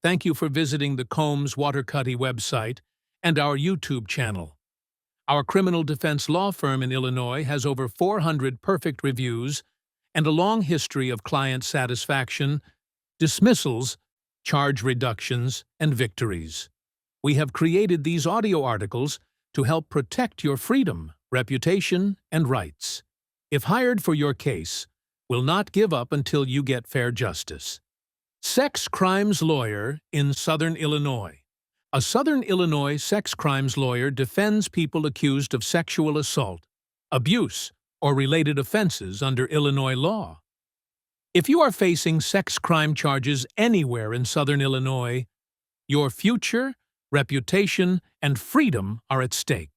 Thank you for visiting the Combs Waterkotte website and our YouTube channel. Our criminal defense law firm in Illinois has over 400 perfect reviews and a long history of client satisfaction, dismissals, charge reductions, and victories. We have created these audio articles to help protect your freedom, reputation, and rights. If hired for your case, we'll not give up until you get fair justice. Sex crimes lawyer in Southern Illinois. A Southern Illinois sex crimes lawyer defends people accused of sexual assault, abuse, or related offenses under Illinois law. If you are facing sex crime charges anywhere in Southern Illinois, your future, reputation, and freedom are at stake.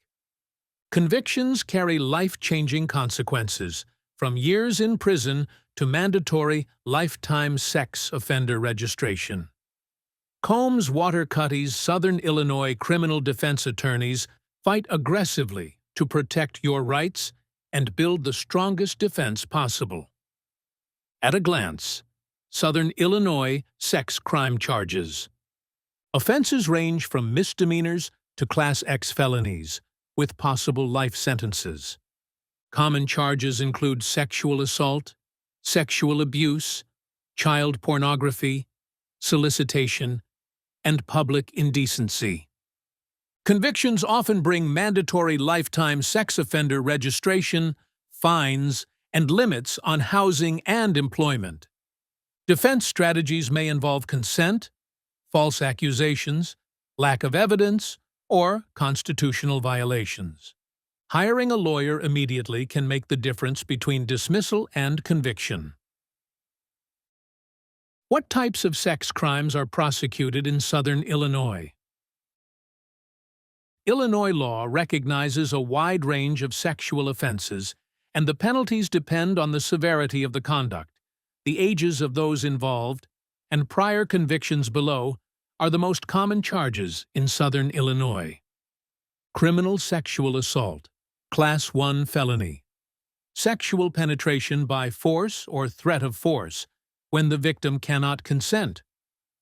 Convictions carry life-changing consequences, from years in prison to mandatory lifetime sex offender registration. Combs Waterkotte's Southern Illinois criminal defense attorneys fight aggressively to protect your rights and build the strongest defense possible. At a glance, Southern Illinois sex crime charges. Offenses range from misdemeanors to Class X felonies, with possible life sentences. Common charges include sexual assault, sexual abuse, child pornography, solicitation, and public indecency. Convictions often bring mandatory lifetime sex offender registration, fines, and limits on housing and employment. Defense strategies may involve consent, false accusations, lack of evidence, or constitutional violations. Hiring a lawyer immediately can make the difference between dismissal and conviction. What types of sex crimes are prosecuted in Southern Illinois? Illinois law recognizes a wide range of sexual offenses, and the penalties depend on the severity of the conduct. The ages of those involved, and prior convictions below, are the most common charges in Southern Illinois. Criminal sexual assault, Class 1 felony. Sexual penetration by force or threat of force when the victim cannot consent,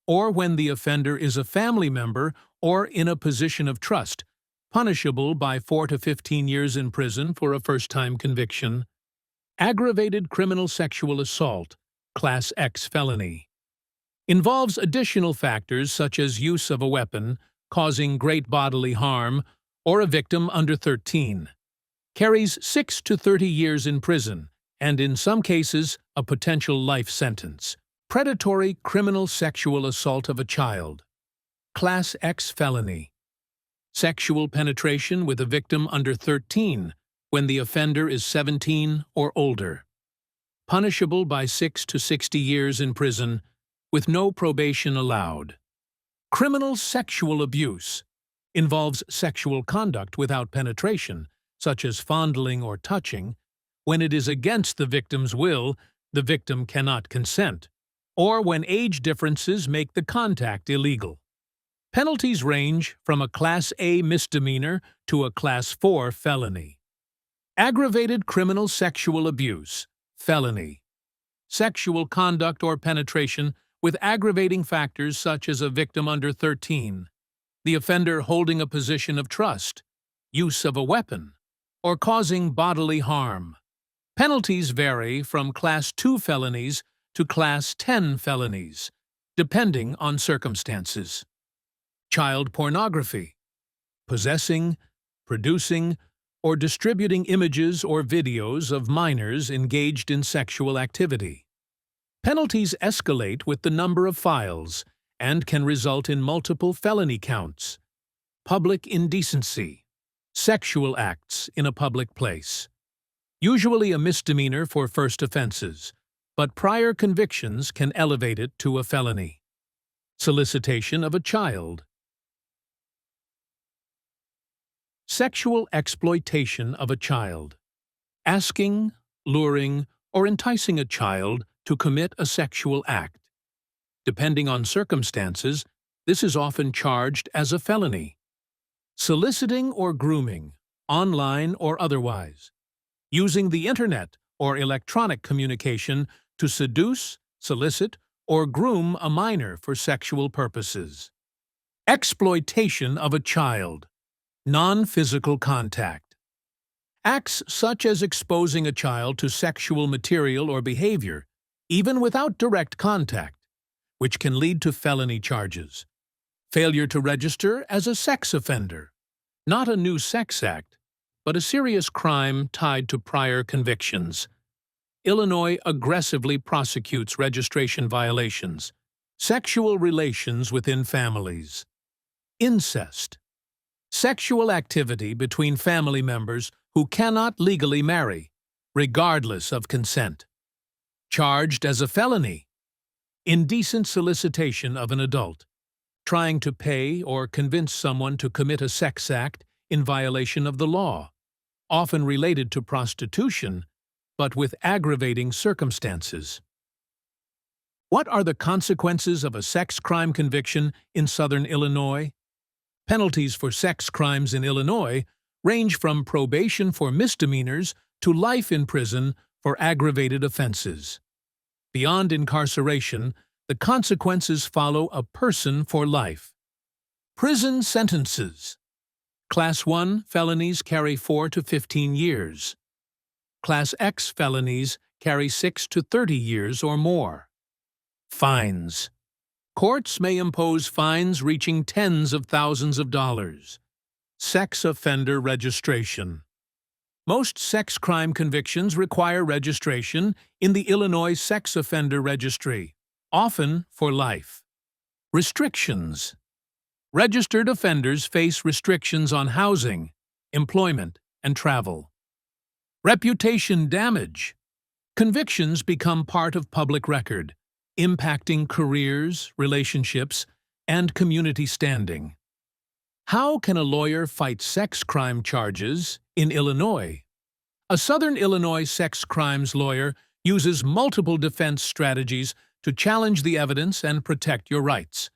or when the offender is a family member or in a position of trust, punishable by 4 to 15 years in prison for a first-time conviction. Aggravated criminal sexual assault, Class X felony. Involves additional factors such as use of a weapon, causing great bodily harm, or a victim under 13. Carries 6 to 30 years in prison, and in some cases, a potential life sentence. Predatory criminal sexual assault of a child. Class X felony. Sexual penetration with a victim under 13 when the offender is 17 or older. Punishable by 6 to 60 years in prison, with no probation allowed. Criminal sexual abuse. Involves sexual conduct without penetration, such as fondling or touching, when it is against the victim's will, the victim cannot consent, or when age differences make the contact illegal. Penalties range from a Class A misdemeanor to a Class 4 felony. Aggravated criminal sexual abuse, felony. Sexual conduct or penetration with aggravating factors such as a victim under 13, the offender holding a position of trust, use of a weapon, or causing bodily harm. Penalties vary from Class 2 felonies to Class 10 felonies, depending on circumstances. Child pornography. Possessing, producing, or distributing images or videos of minors engaged in sexual activity. Penalties escalate with the number of files and can result in multiple felony counts. Public indecency. Sexual acts in a public place. Usually a misdemeanor for first offenses, but prior convictions can elevate it to a felony. Solicitation of a child. Sexual exploitation of a child. Asking, luring, or enticing a child to commit a sexual act. Depending on circumstances, this is often charged as a felony. Soliciting or grooming, online or otherwise. Using the internet or electronic communication to seduce, solicit, or groom a minor for sexual purposes. Exploitation of a child. Non-physical contact. Acts such as exposing a child to sexual material or behavior, even without direct contact, which can lead to felony charges. Failure to register as a sex offender. Not a new sex act, but a serious crime tied to prior convictions. Illinois aggressively prosecutes registration violations. Sexual relations within families. Incest. Sexual activity between family members who cannot legally marry, regardless of consent. Charged as a felony. Indecent solicitation of an adult. Trying to pay or convince someone to commit a sex act in violation of the law, often related to prostitution, but with aggravating circumstances. What are the consequences of a sex crime conviction in Southern Illinois? Penalties for sex crimes in Illinois range from probation for misdemeanors to life in prison for aggravated offenses. Beyond incarceration, the consequences follow a person for life. Prison sentences. Class 1 felonies carry 4 to 15 years. Class X felonies carry 6 to 30 years or more. Fines. Courts may impose fines reaching tens of thousands of dollars. Sex offender registration. Most sex crime convictions require registration in the Illinois Sex Offender Registry, often for life. Restrictions. Registered offenders face restrictions on housing, employment, and travel. Reputation damage. Convictions become part of public record, impacting careers, relationships, and community standing. How can a lawyer fight sex crime charges in Illinois? A Southern Illinois sex crimes lawyer uses multiple defense strategies to challenge the evidence and protect your rights.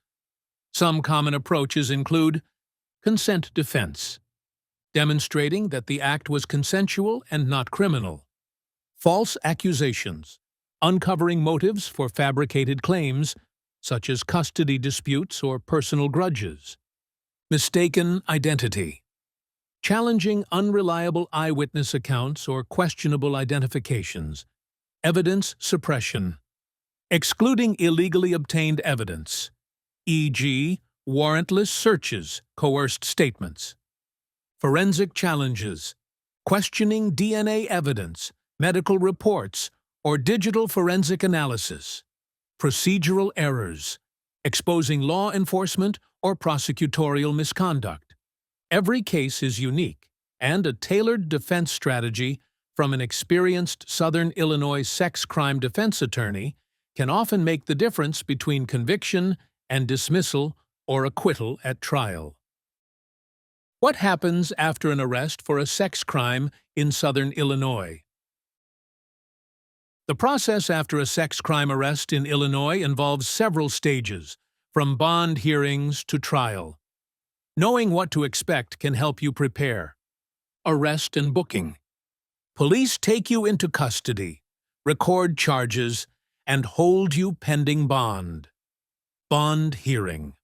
Some common approaches include consent defense, demonstrating that the act was consensual and not criminal. False accusations, uncovering motives for fabricated claims, such as custody disputes or personal grudges. Mistaken identity, challenging unreliable eyewitness accounts or questionable identifications. Evidence suppression, excluding illegally obtained evidence, e.g., warrantless searches, coerced statements. Forensic challenges, questioning DNA evidence, medical reports, or digital forensic analysis. Procedural errors, exposing law enforcement or prosecutorial misconduct. Every case is unique, and a tailored defense strategy from an experienced Southern Illinois sex crime defense attorney can often make the difference between conviction and dismissal or acquittal at trial. What happens after an arrest for a sex crime in Southern Illinois? The process after a sex crime arrest in Illinois involves several stages, from bond hearings to trial. Knowing what to expect can help you prepare. Arrest and booking. Police take you into custody, record charges, and hold you pending bond. Bond hearing.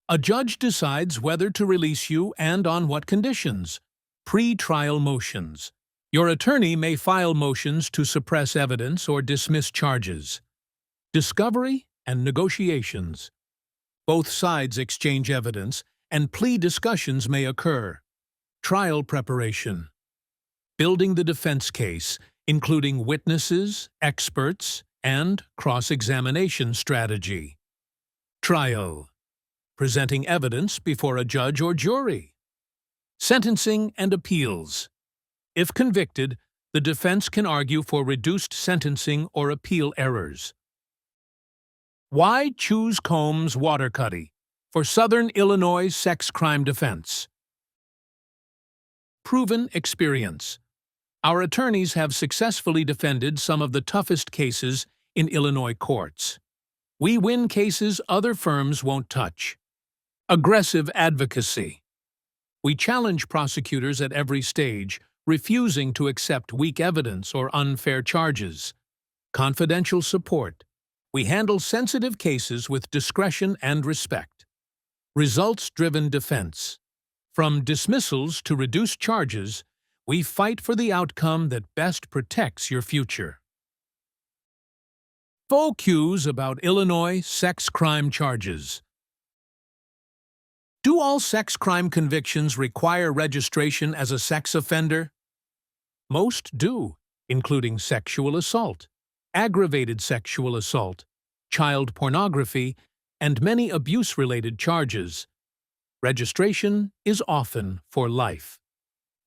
A judge decides whether to release you and on what conditions. Pre-trial motions. Your attorney may file motions to suppress evidence or dismiss charges. Discovery and negotiations. Both sides exchange evidence, and plea discussions may occur. Trial preparation. Building the defense case, including witnesses, experts, and cross-examination strategy. Trial. Presenting evidence before a judge or jury. Sentencing and appeals. If convicted, the defense can argue for reduced sentencing or appeal errors. Why choose Combs Waterkotte for Southern Illinois sex crime defense? Proven experience. Our attorneys have successfully defended some of the toughest cases in Illinois courts. We win cases other firms won't touch. Aggressive advocacy. We challenge prosecutors at every stage, refusing to accept weak evidence or unfair charges. Confidential support. We handle sensitive cases with discretion and respect. Results-driven defense. From dismissals to reduced charges, we fight for the outcome that best protects your future. Faux cues about Illinois sex crime charges. Do all sex crime convictions require registration as a sex offender? Most do, including sexual assault, aggravated sexual assault, child pornography, and many abuse-related charges. Registration is often for life.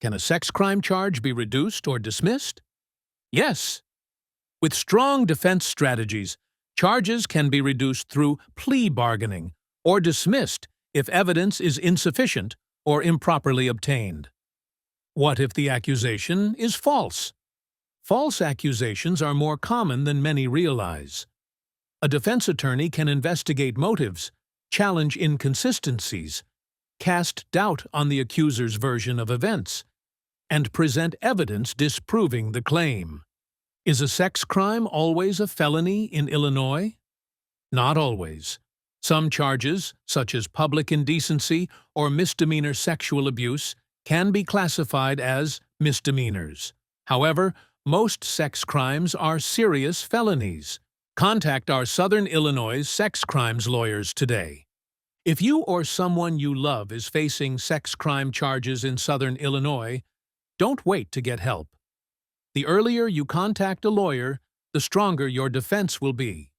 Can a sex crime charge be reduced or dismissed? Yes. With strong defense strategies, charges can be reduced through plea bargaining or dismissed if evidence is insufficient or improperly obtained. What if the accusation is false? False accusations are more common than many realize. A defense attorney can investigate motives, challenge inconsistencies, cast doubt on the accuser's version of events, and present evidence disproving the claim. Is a sex crime always a felony in Illinois? Not always. Some charges, such as public indecency or misdemeanor sexual abuse, can be classified as misdemeanors. However, most sex crimes are serious felonies. Contact our Southern Illinois sex crimes lawyers today. If you or someone you love is facing sex crime charges in Southern Illinois, don't wait to get help. The earlier you contact a lawyer, the stronger your defense will be.